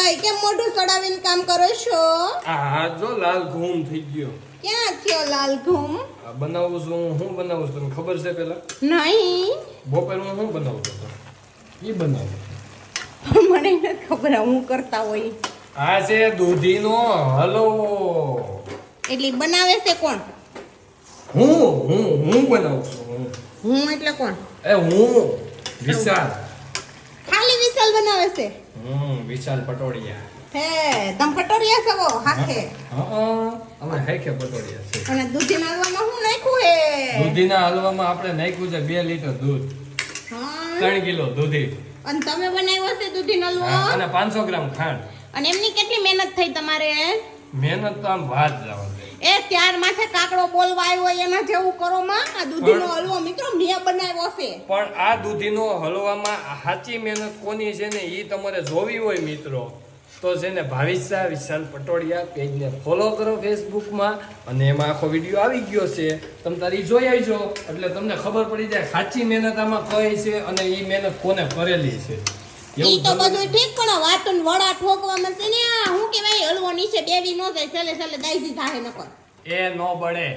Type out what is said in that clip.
એ કેમ મોઢું સડાવીને કામ કરો છો? આ જો લાલ ઘૂમ થઈ ગયો. ક્યાં થયો લાલ ઘૂમ? આ બનાવું છું હું બનાવું છું તને ખબર છે પેલા? નહીં. બપોર હું બનાવું છું ઈ બનાવું. મને નથી ખબર હું કરતા હોય. આ છે દૂધીનો હલવો. એટલે બનાવે છે કોણ? હું બનાવું છું. હું એટલે કોણ? એ હું વિશાલ. ખાલી વિશાલ બનાવે છે. વિશાલ પટોડિયા. હે તમ પટોરિયા છો હાખે. અમે હેખે પટોડિયા છે. અને દૂધીના હલવામાં હું નાખ્યું હે? દૂધીના હલવામાં આપણે નાખ્યું છે 2 લીટર દૂધ, હા 3 કિલો દૂધી, અને તમે બનાવ્યો છે દૂધીનો હલવો? અને 500 ગ્રામ ખાંડ. અને એમની કેટલી મહેનત થઈ તમારે? મહેનત તો આમ વાત જવા દે. એ ત્યાર માથે કાકડો બોલવા આવ્યો એના જેવું કરો માં. આ દૂધીનો હલવો મિત્રો મેં બનાવ્યો છે. પણ આ દૂધીનો હલવામાં સાચી મહેનત કોની છે ને ઈ તમારે જોવી હોય મિત્રો તો છે ને ભાવિશા વિશાલ પટોડિયા પેજને ફોલો કરો ફેસબુકમાં, અને એમાં આખો વિડીયો આવી ગયો છે. તમે તારી જોઈ આવજો એટલે તમને ખબર પડી જાય સાચી મહેનત આમાં કઈ છે અને ઈ મહેનત કોને કરેલી છે. ઈ તો બધું ઠીક પણ વાતન વડા ઠોકવામાં છે ને આ હું કહેવાય હલવો નીચે બેવી નો જાય છેલ્લે છેલ્લે દાઈજી થાહે નકર. એ નો બળે.